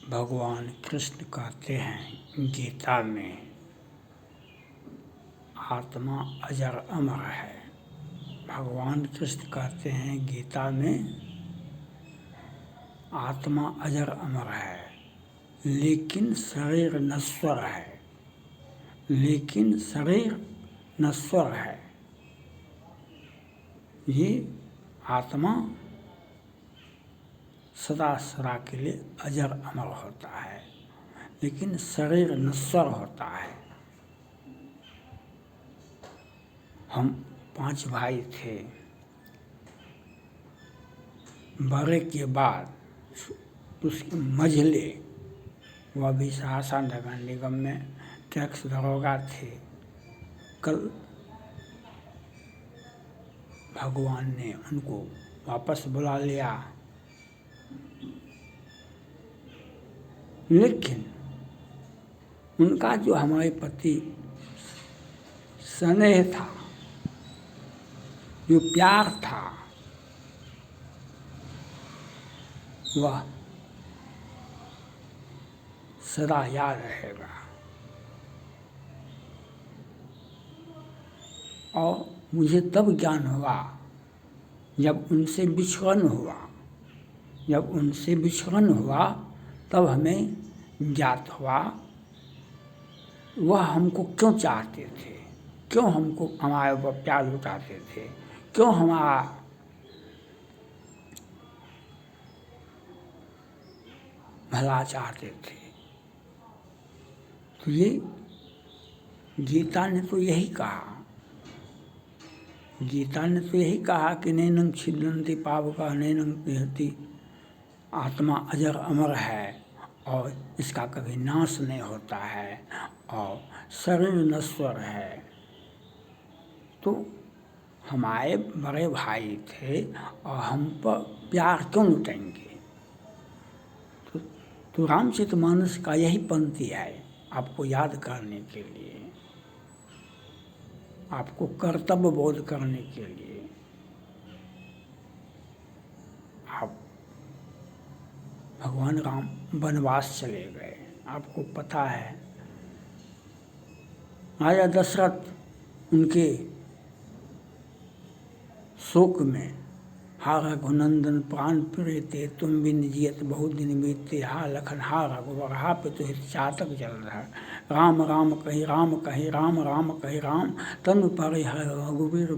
भगवान कृष्ण कहते हैं गीता में, आत्मा अजर अमर है। भगवान कृष्ण कहते हैं गीता में, आत्मा अजर अमर है, लेकिन शरीर नश्वर है। लेकिन शरीर नश्वर है। ये आत्मा सदा सदा के लिए अजर अमर होता है, लेकिन शरीर नश्वर होता है। हम 5 भाई थे। बड़े के बाद उसके मझले, वह भी सहरसा नगर निगम में टैक्स दरोगा थे। कल भगवान ने उनको वापस बुला लिया, लेकिन उनका जो हमारे प्रति स्नेह था, जो प्यार था, वह सदा याद रहेगा। और मुझे तब ज्ञान हुआ जब उनसे विछड़न हुआ। जब उनसे विछड़न हुआ तब हमें ज्ञात हुआ वह हमको क्यों चाहते थे, क्यों हमको हमारे ऊपर प्यार लुटाते थे, क्यों हमारा भला चाहते थे। तो ये गीता ने तो यही कहा। गीता ने तो यही कहा कि नैनं छिद्यन्ति पावका नैनं दहति। आत्मा अजर अमर है और इसका कभी नाश नहीं होता है, और शरीर नश्वर है। तो हमारे बड़े भाई थे और हम पर प्यार क्यों लुटाएंगे। तो रामचरितमानस का यही पंक्ति है आपको याद करने के लिए, आपको कर्तव्य बोध करने के लिए। आप भगवान राम वनवास चले गए, आपको पता है। राजा दशरथ उनके शोक में, हा रघुनंदन प्राण प्रीते तुम बिन जियत बहुत दिन बीते। हा लखन हा रघुवर हा पितुहित चातक जलधर। राम राम कहि राम कहि राम राम कहि राम। तनु परि हर रघुवीर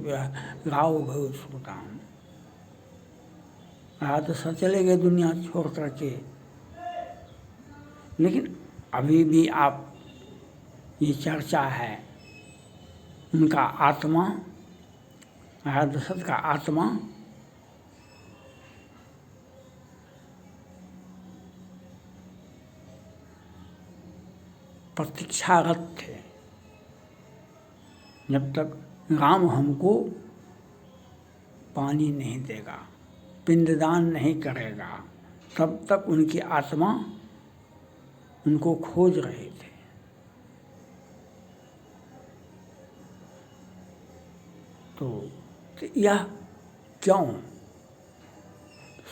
राव भव सुदाम। राजा चले गए दुनिया छोड़ करके, लेकिन अभी भी आप ये चर्चा है उनका आत्मा, राजा दशरथ का आत्मा प्रतीक्षारत थे। जब तक राम हमको पानी नहीं देगा, पिंडदान नहीं करेगा, तब तक उनकी आत्मा उनको खोज रहे थे। तो यह क्यों?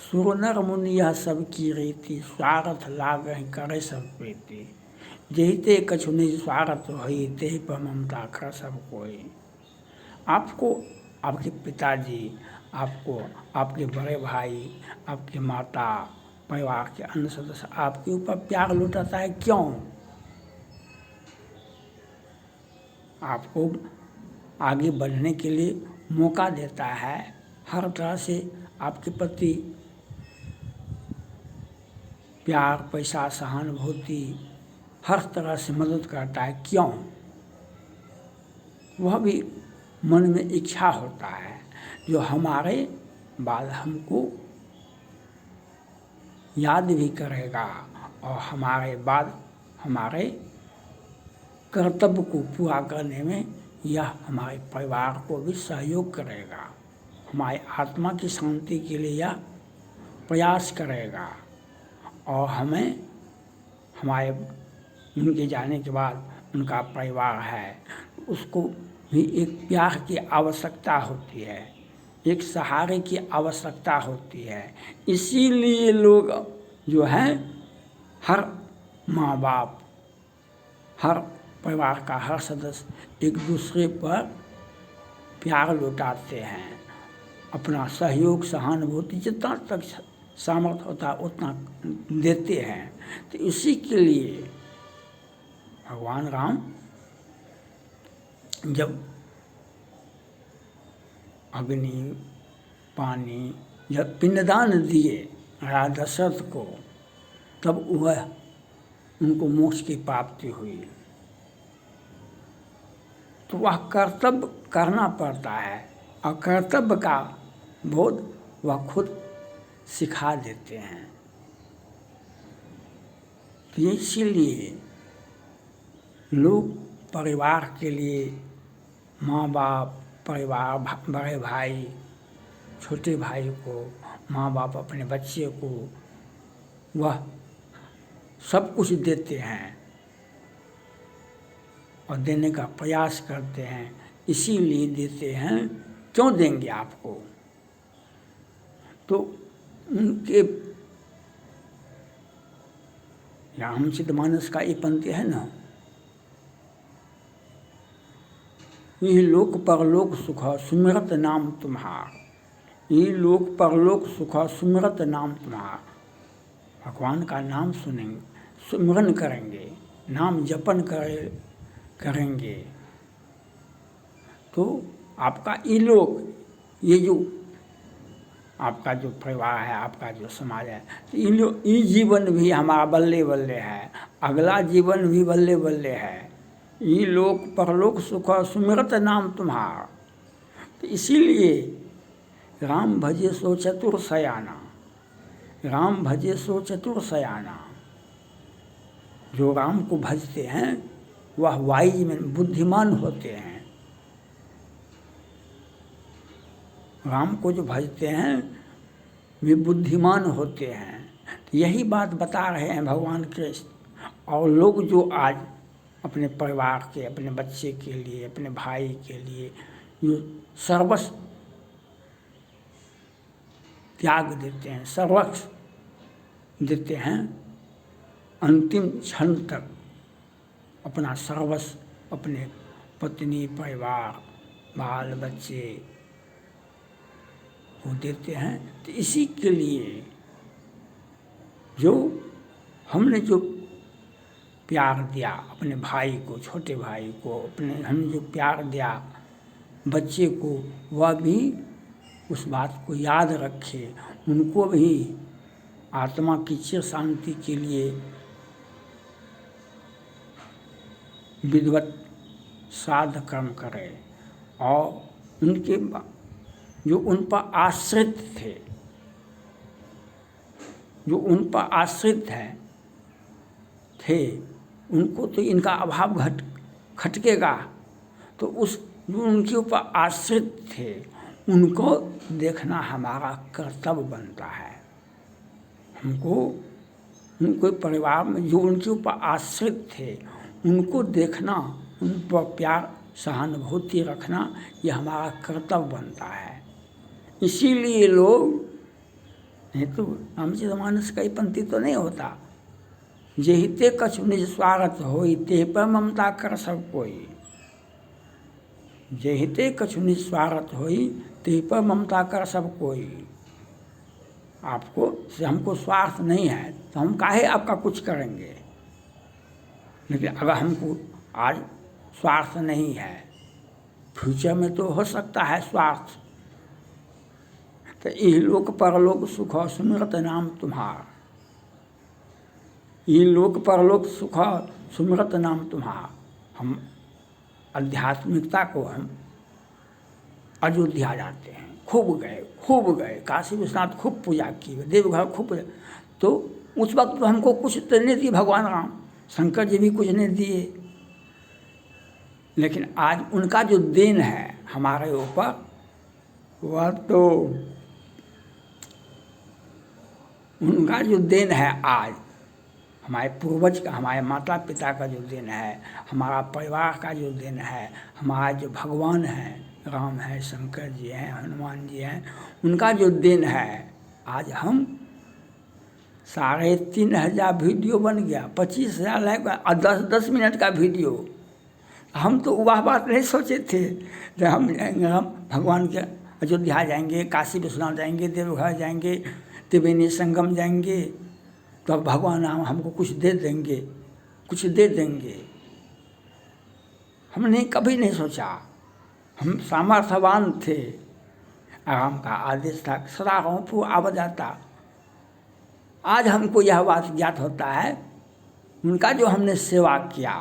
सुरनर मुनि यह सब की रीति। स्वार्थ लागहि करे सब प्रीति। जहिते कछु निज स्वार्थ होई, तेहि पर ममता कर सब कोई। आपको आपके पिताजी, आपको आपके बड़े भाई, आपके माता, परिवार के अन्य सदस्य आपके ऊपर प्यार लुटाता है, क्यों? आपको आगे बढ़ने के लिए मौका देता है, हर तरह से आपके प्रति प्यार, पैसा, सहानुभूति, हर तरह से मदद करता है, क्यों? वह भी मन में इच्छा होता है जो हमारे बाद हमको याद भी करेगा और हमारे बाद हमारे कर्तव्य को पूरा करने में यह हमारे परिवार को भी सहयोग करेगा, हमारी आत्मा की शांति के लिए यह प्रयास करेगा। और हमें हमारे उनके जाने के बाद उनका परिवार है, उसको भी एक प्यार की आवश्यकता होती है, एक सहारे की आवश्यकता होती है। इसीलिए लोग जो हैं हर माँ बाप, हर परिवार का हर सदस्य एक दूसरे पर प्यार लौटाते हैं, अपना सहयोग सहानुभूति जितना तक सामर्थ्य होता है उतना देते हैं। तो इसी के लिए भगवान राम जब अग्नि पानी जब पिंडदान दिए राजा दशरथ को, तब वह उनको मोक्ष की प्राप्ति हुई। तो वह कर्तव्य करना पड़ता है और कर्तव्य का बोध वह खुद सिखा देते हैं। तो इसीलिए लोग परिवार के लिए माँ बाप, परिवार, बड़े भाई छोटे भाई को, माँ बाप अपने बच्चे को वह सब कुछ देते हैं और देने का प्रयास करते हैं। इसीलिए देते हैं, क्यों देंगे आपको? तो उनके रामचरितमानस का ये पंक्ति है ना, ये लोक परलोक सुख सुमिरत नाम तुम्हार, ये लोक परलोक सुख सुमिरत नाम तुम्हार। भगवान का नाम सुनेंगे, सुमिरन करेंगे, नाम जपन करेंगे तो आपका ये लोग, ये जो आपका जो परिवार है, आपका जो समाज है, तो ये जीवन भी हमारा बल्ले बल्ले है, अगला जीवन भी बल्ले बल्ले है। ये लोक परलोक सुख सुमिरत नाम तुम्हारा। तो इसीलिए राम भजे सो चतुर सयाना, राम भजे सो चतुर सयाना। जो राम को भजते हैं वह वाइज में बुद्धिमान होते हैं। राम को जो भजते हैं वे बुद्धिमान होते हैं। तो यही बात बता रहे हैं भगवान कृष्ण। और लोग जो आज अपने परिवार के, अपने बच्चे के लिए, अपने भाई के लिए जो सर्वस्व त्याग देते हैं, सर्वस्व देते हैं, अंतिम क्षण तक अपना सर्वस्व, अपने पत्नी, परिवार, बाल बच्चे को देते हैं। तो इसी के लिए जो हमने जो प्यार दिया अपने भाई को, छोटे भाई को, हमने जो प्यार दिया बच्चे को, वह भी उस बात को याद रखे, उनको भी आत्मा की चिर शांति के लिए विधिवत श्राद्ध कर्म करे। और उनके जो उन पर आश्रित थे, जो उन पर आश्रित थे, उनको तो इनका अभाव खटकेगा। तो उस जो उनके ऊपर आश्रित थे उनको देखना हमारा कर्तव्य बनता है। हमको उनको परिवार में जो उनके ऊपर आश्रित थे उनको देखना, उन पर प्यार सहानुभूति रखना, ये हमारा कर्तव्य बनता है। इसीलिए लोग, नहीं तो रामचरितमानस का पंक्ति तो नहीं होता, जेहिते कछु निज स्वागत होई तेह पर ममता कर सब कोई। जेहिते कछु निज स्वागत होई तेह पर ममता कर सब कोई। आपको से हमको स्वार्थ नहीं है तो हम काहे आपका कुछ करेंगे। लेकिन अगर हमको आज स्वार्थ नहीं है, फ्यूचर में तो हो सकता है स्वार्थ। तो ये लोक परलोक सुख सुमिरत नाम तुम्हार, ये लोक परलोक सुख सुमिरत नाम तुम्हार। हम आध्यात्मिकता को हम अयोध्या जाते हैं, खूब गए, काशी विश्वनाथ खूब पूजा की, देवघर खूब पूजा। तो उस वक्त तो हमको कुछ तो नहीं दिए भगवान राम, शंकर जी भी कुछ नहीं दिए। लेकिन आज उनका जो देन है हमारे ऊपर, वह तो उनका जो देन है आज, हमारे पूर्वज का, हमारे माता पिता का जो देन है, हमारा परिवार का जो देन है, हमारा जो भगवान है, राम है, शंकर जी हैं, हनुमान जी हैं, उनका जो देन है आज हम 3,500 वीडियो बन गया, 25,000 लाइक और 10-10 मिनट का वीडियो। हम तो वह बात नहीं सोचे थे जब हम जाएंगे, हम भगवान के अयोध्या जाएंगे, काशी विश्वनाथ जाएंगे, देवघर जाएंगे, त्रिवेणी संगम जाएंगे, तो अब भगवान हमको कुछ दे देंगे, कुछ दे देंगे। हमने कभी नहीं सोचा। हम सामर्थ्यवान थे, राम का आदेश था, सदा रहूं आव जाता। आज हमको यह बात ज्ञात होता है, उनका जो हमने सेवा किया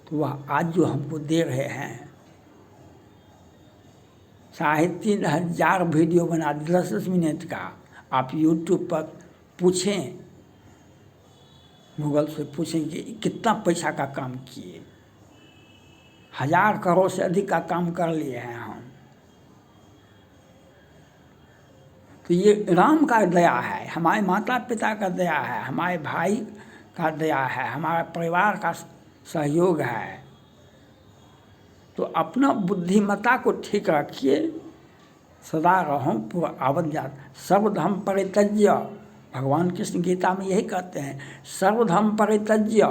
तो वह आज जो हमको दे रहे हैं। 3,500 वीडियो बना 10-10 मिनट का। आप यूट्यूब पर पूछें, गूगल से पूछें कि कितना पैसा का काम किए। 1,000 करोड़ से अधिक का काम कर लिए हैं हम। तो ये राम का दया है, हमारे माता पिता का दया है, हमारे भाई का दया है, हमारे परिवार का सहयोग है। तो अपना बुद्धिमत्ता को ठीक रखिए, सदा रहूं पूरा आवत जात। सर्वधर्म परित्यज्य, भगवान कृष्ण गीता में यही कहते हैं, सर्वधर्म परित्यज्य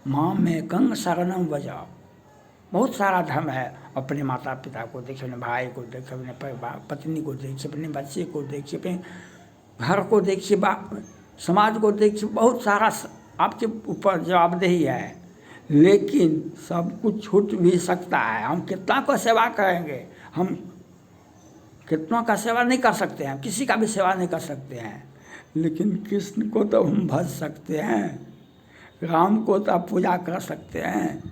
मामेकं शरणं व्रज। बहुत सारा धर्म है, अपने माता पिता को देखिए, अपने भाई को देखिए, अपने परिवार पत्नी को देखिए, अपने बच्चे को देखिए, अपने घर को देखिए, समाज को देखिए, बहुत सारा आपके ऊपर जवाबदेही है। लेकिन सब कुछ छूट भी सकता है। हम कितना को सेवा करेंगे, हम कितनों का सेवा नहीं कर सकते हैं, किसी का भी सेवा नहीं कर सकते हैं। लेकिन कृष्ण को तो हम भज सकते हैं, राम को तो आप पूजा कर सकते हैं।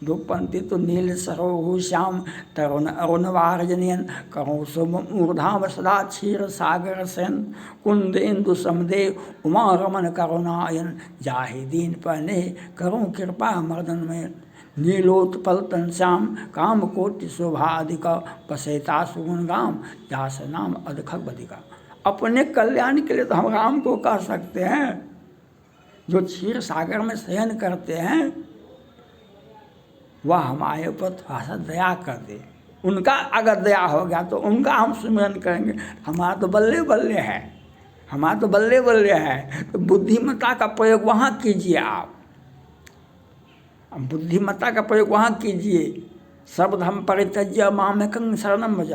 दो पंक्ति तो नील सरोह श्याम तरुण अरुणवारजनयन करो शुभ मूर्धाम सदा क्षीर सागर सेन कुंद इंदु समदेव उमा रमन करुणायन जाहि दीन पहने करो कृपा मर्दन में नीलोत्पलतन श्याम काम कोटि शोभाधिक पसेता सुगुण गाम जास नाम अधखक बधिका। अपने कल्याण के लिए तो हम राम को कह सकते हैं, जो क्षीर सागर में शयन करते हैं, वह हमारे ऊपर थोड़ा सा दया कर दे। उनका अगर दया हो गया तो उनका हम सुमिरन करेंगे। हमारा तो बल्ले बल्ले है, हमारा तो बल्ले बल्ले है। तो बुद्धिमत्ता का प्रयोग वहाँ कीजिए। आप बुद्धिमत्ता का प्रयोग वहाँ कीजिए। सर्वधर्म परित्यज्य मामेकं शरणं व्रज।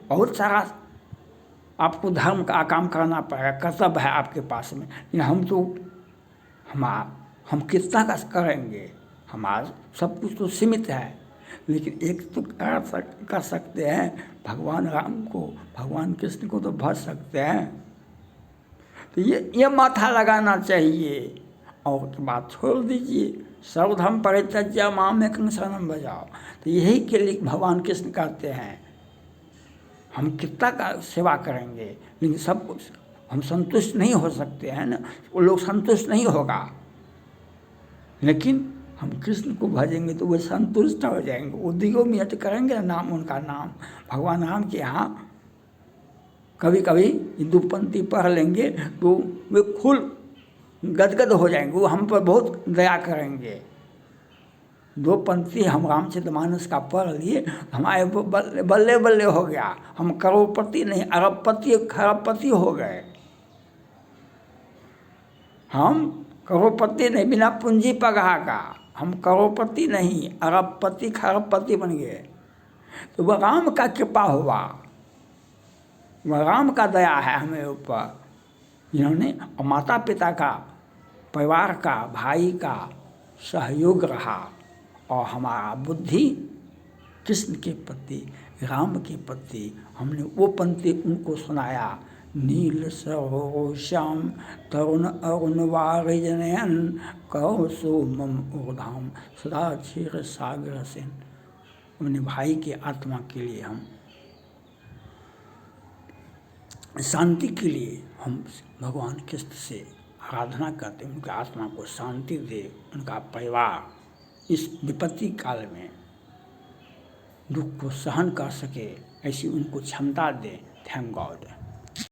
बहुत सारा आपको धर्म का काम करना पड़ेगा, कर्तव्य है आपके पास में। हम कितना का करेंगे, हमारा सब कुछ तो सीमित है। लेकिन एक तो कर सकते हैं, भगवान राम को, भगवान कृष्ण को तो भज सकते हैं। तो ये माथा लगाना चाहिए और बात छोड़ दीजिए। सर्वधर्म परित्यज्य मामेकं शरणं व्रज। तो यही के लिए भगवान कृष्ण कहते हैं, हम कितना का सेवा करेंगे, लेकिन सब कुछ हम संतुष्ट नहीं हो सकते हैं ना, वो लोग संतुष्ट नहीं होगा। लेकिन हम कृष्ण को भजेंगे तो वो संतुष्ट हो जाएंगे। वो 2 मिनट करेंगे नाम, उनका नाम, भगवान राम के यहाँ कभी कभी 2 पंक्ति पढ़ लेंगे तो वे फूल गदगद हो जाएंगे, वो हम पर बहुत दया करेंगे। 2 पंक्ति हम रामचरितमानस का पढ़ लिए, हमारे बल्ले बल्ले हो गया। हम करोड़पति नहीं, अरबपति खरबपति हो गए। हम करोड़पति नहीं, बिना पूंजी पगहा का हम करोड़पति नहीं, अरबपति खरबपति बन गए। तो वह राम का कृपा हुआ, वह राम का दया है हमें ऊपर, जिन्होंने माता पिता का, परिवार का, भाई का सहयोग रहा। और हमारा बुद्धि कृष्ण के प्रति, राम के प्रति, हमने वो पंक्ति उनको सुनाया, नील सरोह श्याम तरुण अरुणवारजनयन कहो सो मम ऊर्धाम सदा क्षीर सागर सेन। अपने भाई के आत्मा के लिए, हम शांति के लिए हम भगवान कृष्ण से आराधना करते हैं, उनकी आत्मा को शांति दे, उनका परिवार इस विपत्ति काल में दुख को सहन कर सके, ऐसी उनको क्षमता दे। Thank God.